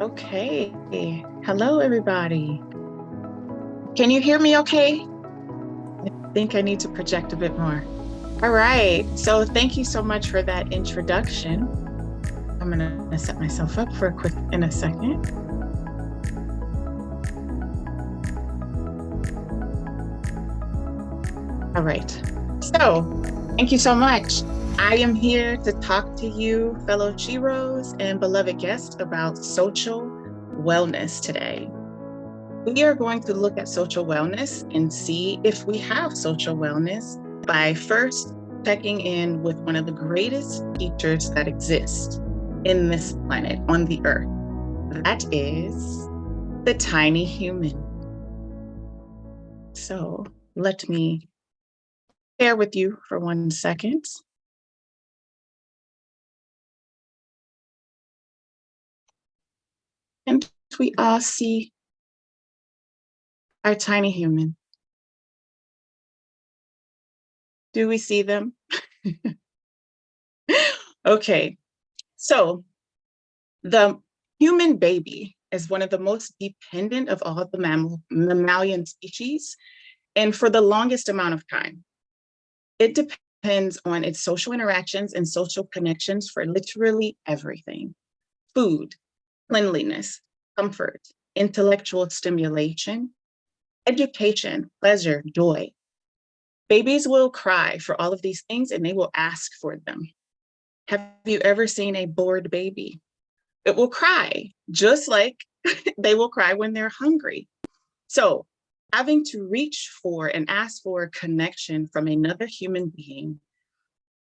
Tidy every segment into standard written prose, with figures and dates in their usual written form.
Okay. Hello, everybody. Can you hear me okay? I think I need to project a bit more. All right. So thank you so much for that introduction. I'm going to set myself up for in a second. All right. So thank you so much. I am here to talk to you, fellow Chiros and beloved guests, about social wellness today. We are going to look at social wellness and see if we have social wellness by first checking in with one of the greatest teachers that exist in this planet, on the earth. That is the tiny human. So let me share with you for 1 second. And we all see our tiny human. Do we see them? Okay, so the human baby is one of the most dependent of all the mammalian species, and for the longest amount of time. It depends on its social interactions and social connections for literally everything: food, cleanliness, comfort, intellectual stimulation, education, pleasure, joy. Babies will cry for all of these things and they will ask for them. Have you ever seen a bored baby? It will cry, just like they will cry when they're hungry. So having to reach for and ask for connection from another human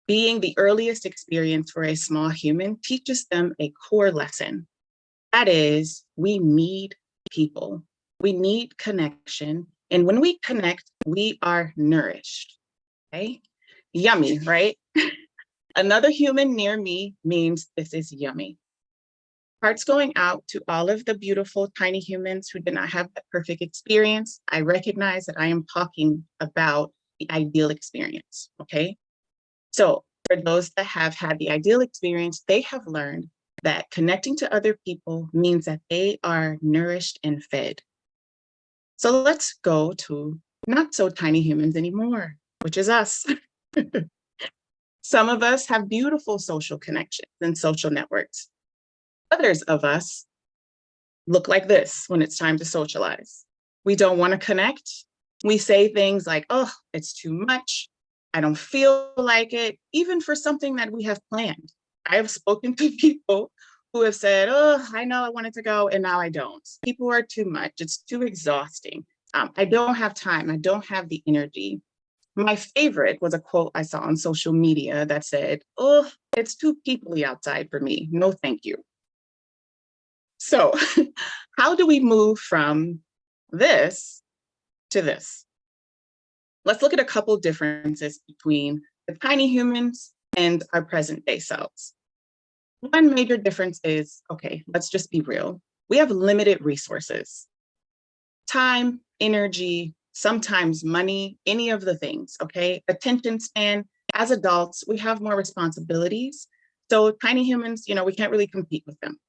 being the earliest experience for a small human, teaches them a core lesson. That is, we need people. We need connection. And when we connect, we are nourished. Okay? Yummy, right? Another human near me means this is yummy. Hearts going out to all of the beautiful tiny humans who did not have that perfect experience. I recognize that I am talking about the ideal experience, okay? So for those that have had the ideal experience, they have learned that connecting to other people means that they are nourished and fed. So let's go to not so tiny humans anymore, which is us. Some of us have beautiful social connections and social networks. Others of us look like this when it's time to socialize. We don't want to connect. We say things like, oh, it's too much. I don't feel like it, even for something that we have planned. I have spoken to people who have said, oh, I know I wanted to go and now I don't. People are too much. It's too exhausting. I don't have time. I don't have the energy. My favorite was a quote I saw on social media that said, oh, it's too peoply outside for me. No, thank you. So how do we move from this to this? Let's look at a couple differences between the tiny humans and our present day selves. One major difference is, okay, let's just be real. We have limited resources: time, energy, sometimes money, any of the things, okay? Attention span. As adults, we have more responsibilities. So tiny humans, we can't really compete with them.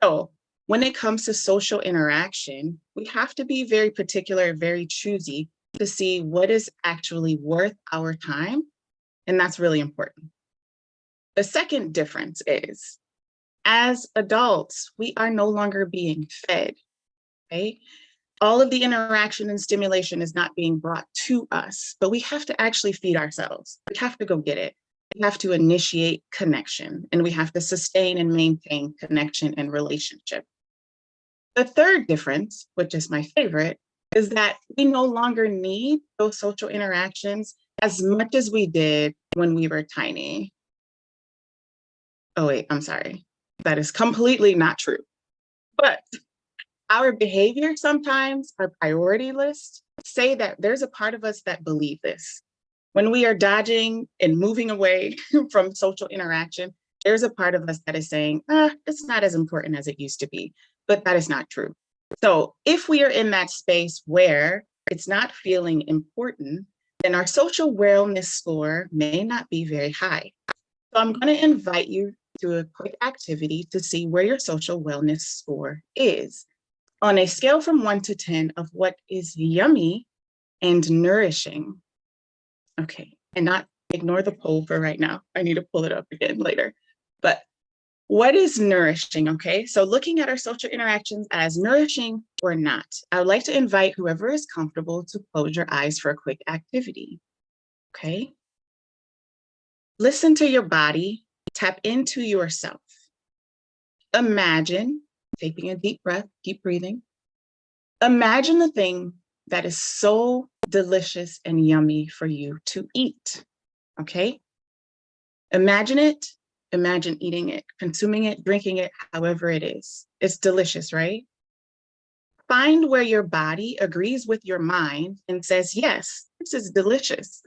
So when it comes to social interaction, we have to be very particular, very choosy to see what is actually worth our time. And that's really important. The second difference is, as adults, we are no longer being fed, okay? All of the interaction and stimulation is not being brought to us, but we have to actually feed ourselves. We have to go get it. We have to initiate connection, and we have to sustain and maintain connection and relationship. The third difference, which is my favorite, is that we no longer need those social interactions as much as we did when we were tiny. Oh, wait, I'm sorry. That is completely not true. But our behavior sometimes, our priority list, say that there's a part of us that believe this. When we are dodging and moving away from social interaction, there's a part of us that is saying, it's not as important as it used to be, but that is not true. So if we are in that space where it's not feeling important, then our social wellness score may not be very high. So I'm going to invite you do a quick activity to see where your social wellness score is on a scale from 1 to 10 of what is yummy and nourishing. Okay, and not ignore the poll for right now. I need to pull it up again later. But what is nourishing? Okay, so looking at our social interactions as nourishing or not, I would like to invite whoever is comfortable to close your eyes for a quick activity. Okay, listen to your body, tap into yourself. Imagine taking a deep breath, keep breathing. Imagine the thing that is so delicious and yummy for you to eat. Okay, imagine it. Imagine eating it, consuming it, drinking it, however it is. It's delicious, right? Find where your body agrees with your mind and says, yes, this is delicious.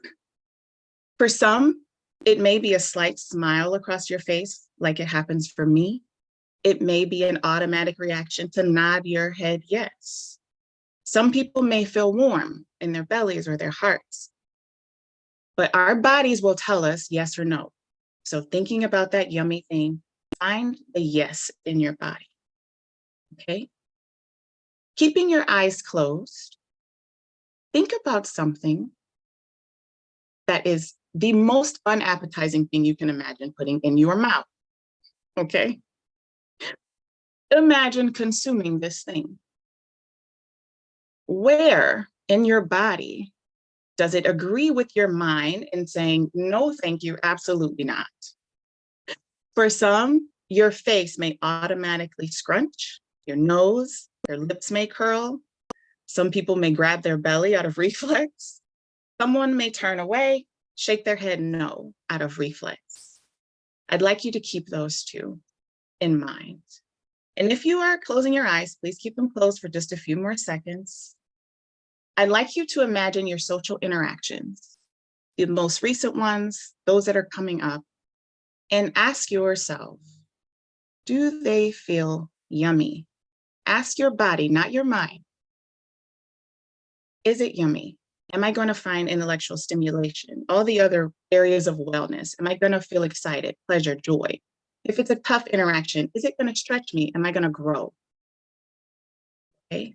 For some, it may be a slight smile across your face, like it happens for me. It may be an automatic reaction to nod your head yes. Some people may feel warm in their bellies or their hearts, but our bodies will tell us yes or no. So thinking about that yummy thing, find the yes in your body, okay? Keeping your eyes closed, think about something that is the most unappetizing thing you can imagine putting in your mouth, okay? Imagine consuming this thing. Where in your body does it agree with your mind in saying, no, thank you, absolutely not? For some, your face may automatically scrunch, your nose, your lips may curl. Some people may grab their belly out of reflex. Someone may turn away, shake their head no out of reflex. I'd like you to keep those two in mind. And if you are closing your eyes, please keep them closed for just a few more seconds. I'd like you to imagine your social interactions, the most recent ones, those that are coming up, and ask yourself, do they feel yummy? Ask your body, not your mind. Is it yummy? Am I going to find intellectual stimulation? All the other areas of wellness. Am I going to feel excited, pleasure, joy? If it's a tough interaction, is it going to stretch me? Am I going to grow? Okay.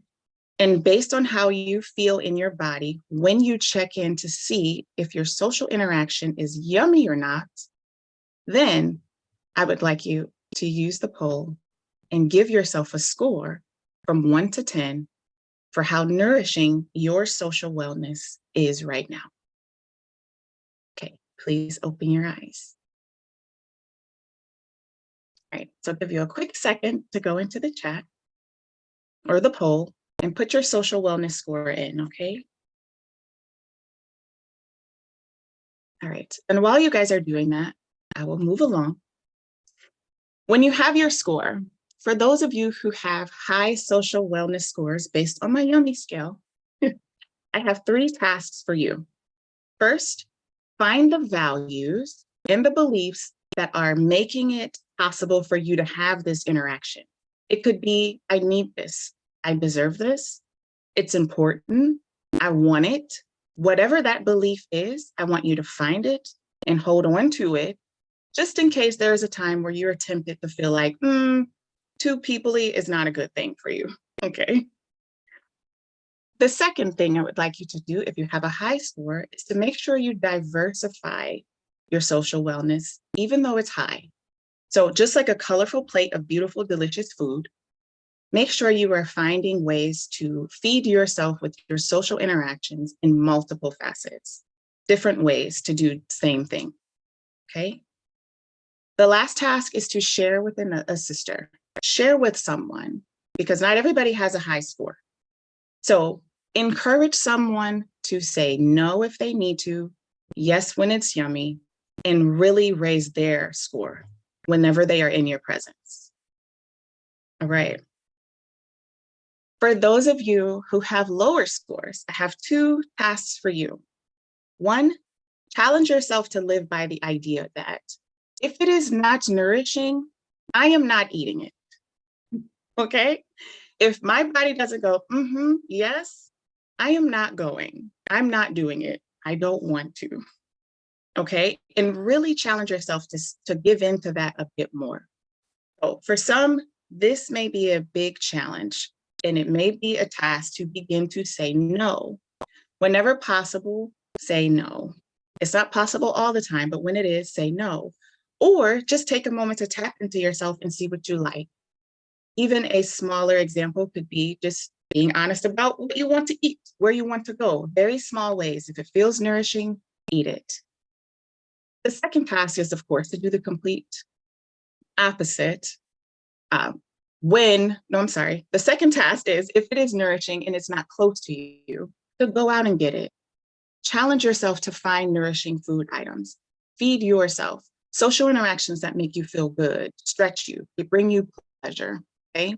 And based on how you feel in your body, when you check in to see if your social interaction is yummy or not, then I would like you to use the poll and give yourself a score from 1 to 10 for how nourishing your social wellness is right now. Okay, please open your eyes. All right, so I'll give you a quick second to go into the chat or the poll and put your social wellness score in, okay? All right, and while you guys are doing that, I will move along. When you have your score, for those of you who have high social wellness scores based on my yummy scale, I have 3 tasks for you. First, find the values and the beliefs that are making it possible for you to have this interaction. It could be, I need this, I deserve this, it's important, I want it. Whatever that belief is, I want you to find it and hold on to it, just in case there is a time where you're tempted to feel like, too peoply is not a good thing for you, okay? The second thing I would like you to do if you have a high score is to make sure you diversify your social wellness, even though it's high. So just like a colorful plate of beautiful, delicious food, make sure you are finding ways to feed yourself with your social interactions in multiple facets, different ways to do the same thing, okay? The last task is to share with a sister, share with someone, because not everybody has a high score. So encourage someone to say no if they need to, yes when it's yummy, and really raise their score whenever they are in your presence. All right. For those of you who have lower scores, I have 2 tasks for you. 1, challenge yourself to live by the idea that if it is not nourishing, I am not eating it, okay? If my body doesn't go, yes, I am not going. I'm not doing it. I don't want to, okay? And really challenge yourself to give into that a bit more. So for some, this may be a big challenge, and it may be a task to begin to say no. Whenever possible, say no. It's not possible all the time, but when it is, say no. Or just take a moment to tap into yourself and see what you like. Even a smaller example could be just being honest about what you want to eat, where you want to go. Very small ways. If it feels nourishing, eat it. The second task is, of course, to do the complete opposite. The second task is, if it is nourishing and it's not close to you, to go out and get it. Challenge yourself to find nourishing food items. Feed yourself. Social interactions that make you feel good, stretch you, they bring you pleasure, okay?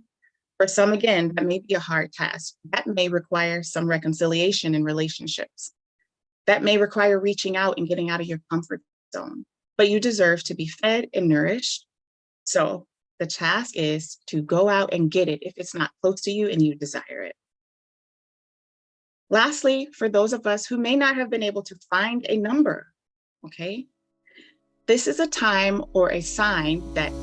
For some, again, that may be a hard task. That may require some reconciliation in relationships. That may require reaching out and getting out of your comfort zone. But you deserve to be fed and nourished. So the task is to go out and get it if it's not close to you and you desire it. Lastly, for those of us who may not have been able to find a number, okay, this is a time or a sign that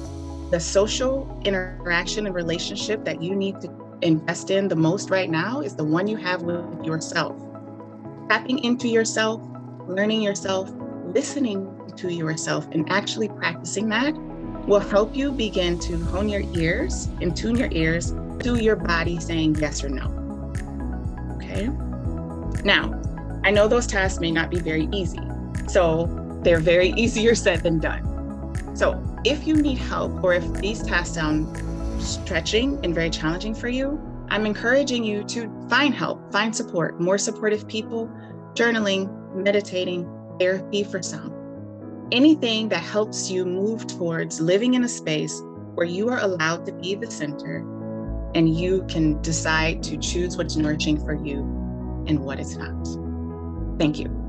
the social interaction and relationship that you need to invest in the most right now is the one you have with yourself. Tapping into yourself, learning yourself, listening to yourself, and actually practicing that will help you begin to hone your ears and tune your ears to your body saying yes or no. Okay? Now, I know those tasks may not be very easy, so they're very easier said than done. So if you need help, or if these tasks sound stretching and very challenging for you, I'm encouraging you to find help, find support, more supportive people, journaling, meditating, therapy for some. Anything that helps you move towards living in a space where you are allowed to be the center and you can decide to choose what's nourishing for you and what is not. Thank you.